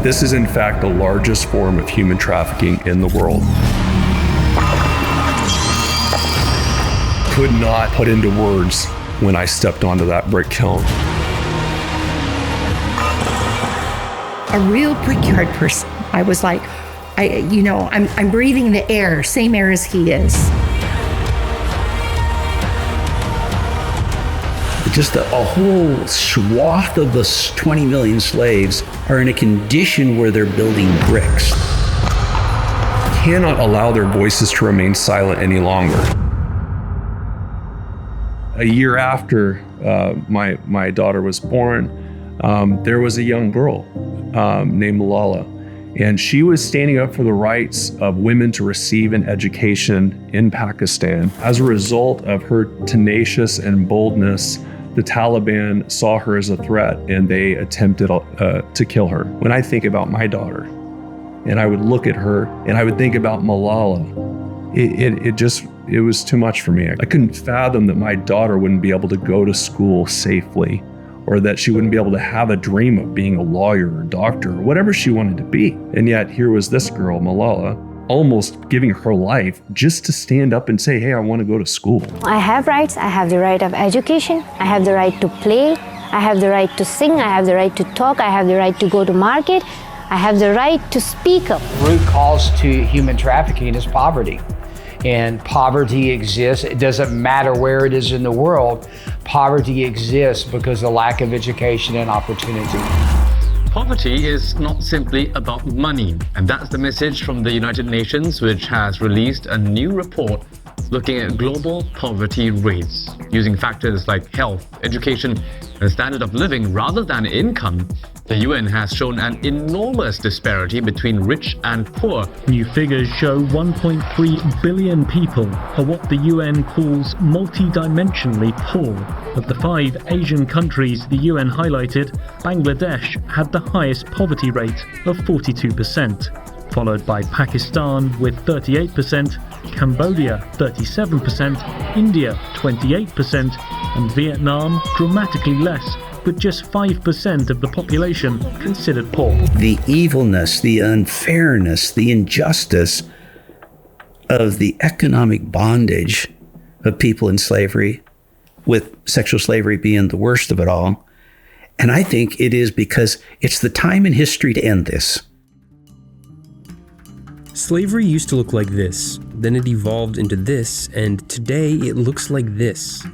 This is in fact the largest form of human trafficking in the world. Could not put into words when I stepped onto that brick kiln. A real brickyard person. I was like, I'm breathing the air, same air as he is. Just a whole swath of the 20 million slaves are in a condition where they're building bricks. Cannot allow their voices to remain silent any longer. A year after my daughter was born, there was a young girl named Malala, and she was standing up for the rights of women to receive an education in Pakistan. As a result of her tenacious and boldness, the Taliban saw her as a threat and they attempted to kill her. When I think about my daughter, and I would look at her and I would think about Malala, it was too much for me. I couldn't fathom that my daughter wouldn't be able to go to school safely, or that she wouldn't be able to have a dream of being a lawyer or doctor or whatever she wanted to be. And yet here was this girl, Malala, almost giving her life just to stand up and say, hey, I want to go to school. I have rights. I have the right of education. I have the right to play. I have the right to sing. I have the right to talk. I have the right to go to market. I have the right to speak up. Root cause to human trafficking is poverty. And poverty exists. It doesn't matter where it is in the world. Poverty exists because of lack of education and opportunity. Poverty is not simply about money, and that's the message from the United Nations, which has released a new report looking at global poverty rates, using factors like health, education, and standard of living rather than income. The UN has shown an enormous disparity between rich and poor. New figures show 1.3 billion people are what the UN calls multi-dimensionally poor. Of the 5 Asian countries the UN highlighted, Bangladesh had the highest poverty rate of 42%, followed by Pakistan with 38%, Cambodia 37%, India 28%, and Vietnam dramatically less, with just 5% of the population considered poor. The evilness, the unfairness, the injustice of the economic bondage of people in slavery, with sexual slavery being the worst of it all. And I think it is because it's the time in history to end this. Slavery used to look like this, then it evolved into this, and today it looks like this.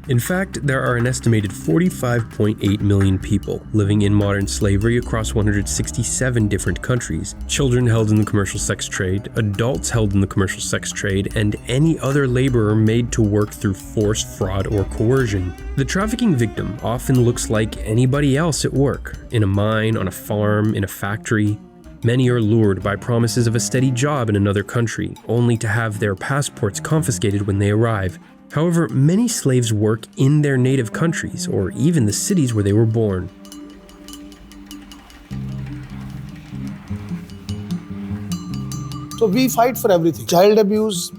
In fact, there are an estimated 45.8 million people living in modern slavery across 167 different countries. Children held in the commercial sex trade, adults held in the commercial sex trade, and any other laborer made to work through force, fraud, or coercion. The trafficking victim often looks like anybody else at work, in a mine, on a farm, in a factory. Many are lured by promises of a steady job in another country, only to have their passports confiscated when they arrive. However, many slaves work in their native countries, or even the cities where they were born. So we fight for everything. Child abuse,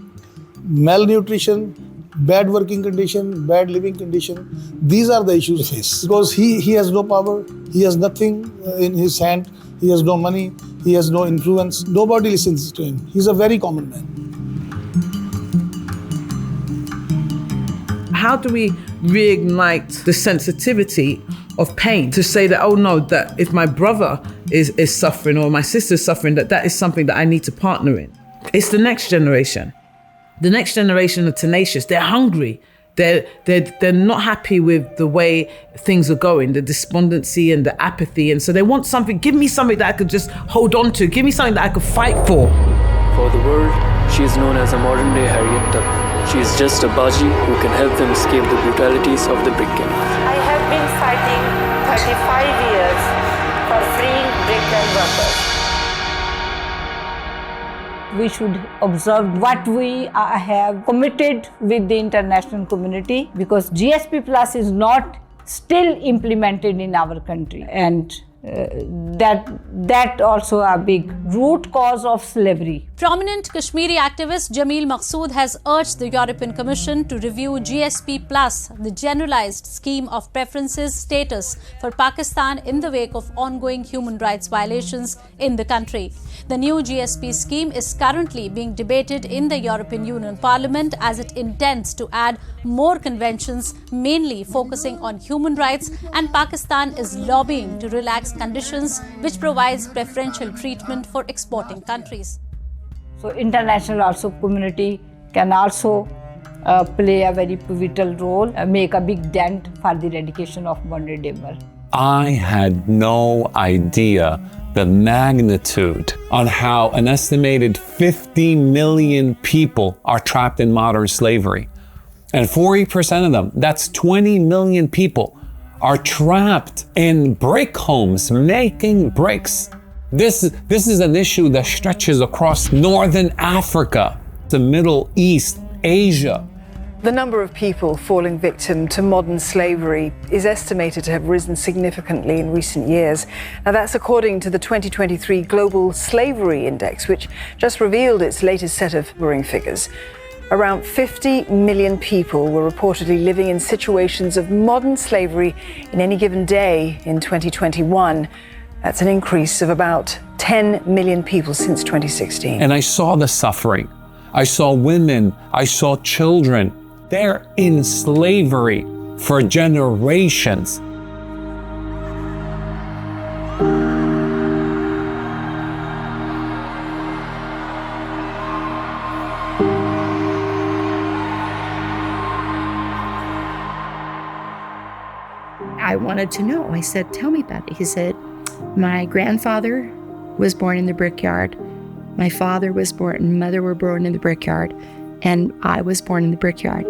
malnutrition, bad working condition, bad living condition. These are the issues we face. Because he has no power, he has nothing in his hand, he has no money, he has no influence. Nobody listens to him. He's a very common man. How do we reignite the sensitivity of pain to say that, oh no, that if my brother is suffering or my sister's suffering, that is something that I need to partner in? It's the next generation. The next generation are tenacious. They're hungry. They're not happy with the way things are going, the despondency and the apathy. And so they want something. Give me something that I could just hold on to. Give me something that I could fight for. For the world, she is known as a modern-day Harriet Tubman. She is just a Baji who can help them escape the brutalities of the brick kiln. I have been fighting 35 years for freeing brick kiln workers. We should observe what we have committed with the international community, because GSP Plus is not still implemented in our country. And that also a big root cause of slavery. Prominent Kashmiri activist Jameel Maqsood has urged the European Commission to review GSP Plus, the generalized scheme of preferences status for Pakistan in the wake of ongoing human rights violations in the country. The new GSP scheme is currently being debated in the European Union Parliament as it intends to add more conventions, mainly focusing on human rights, and Pakistan is lobbying to relax conditions which provides preferential treatment for exporting countries. So international also community can also play a very pivotal role, make a big dent for the eradication of modern day murder. I had no idea the magnitude on how an estimated 50 million people are trapped in modern slavery. And 40% of them, that's 20 million people, are trapped in brick homes, making bricks. This is an issue that stretches across Northern Africa, the Middle East, Asia. The number of people falling victim to modern slavery is estimated to have risen significantly in recent years. Now, that's according to the 2023 Global Slavery Index, which just revealed its latest set of worrying figures. Around 50 million people were reportedly living in situations of modern slavery in any given day in 2021. That's an increase of about 10 million people since 2016. And I saw the suffering. I saw women, I saw children. They're in slavery for generations. I wanted to know. I said, tell me about it. He said, my grandfather was born in the brickyard. My father was born, and mother were born in the brickyard. And I was born in the brickyard.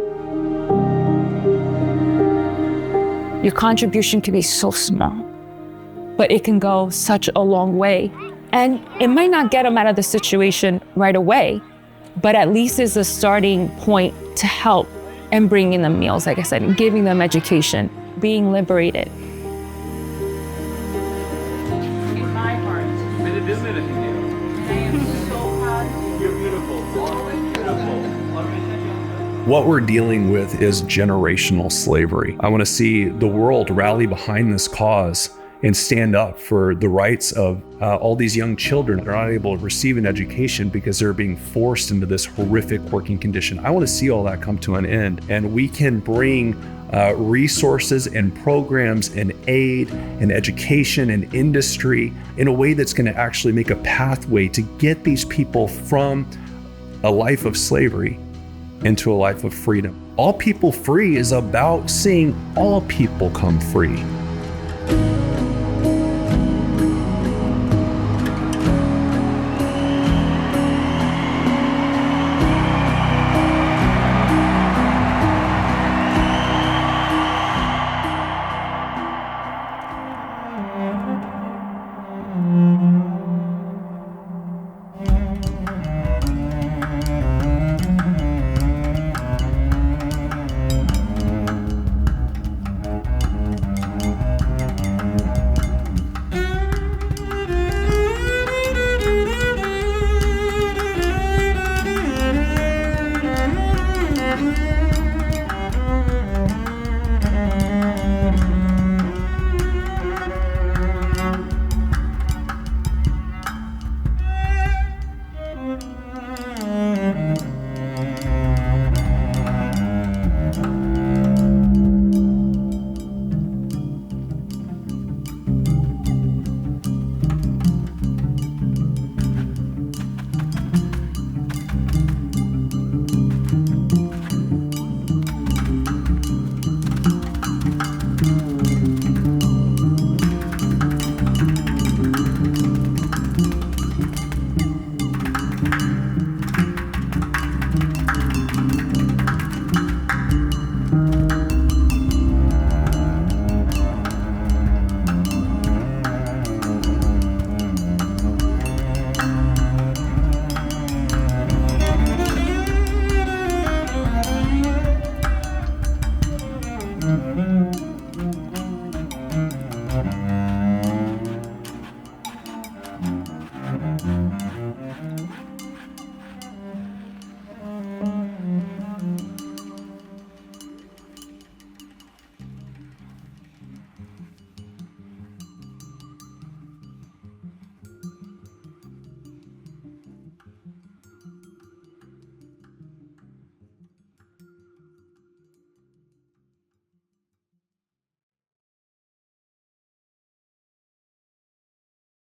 Your contribution can be so small, but it can go such a long way. And it might not get them out of the situation right away, but at least is a starting point to help and bringing them meals, like I said, and giving them education, being liberated. In my heart. You're beautiful. Always beautiful. What we're dealing with is generational slavery. I want to see the world rally behind this cause and stand up for the rights of all these young children that are not able to receive an education because they're being forced into this horrific working condition. I want to see all that come to an end, and we can bring resources and programs and aid and education and industry in a way that's going to actually make a pathway to get these people from a life of slavery into a life of freedom. All People Free is about seeing all people come free.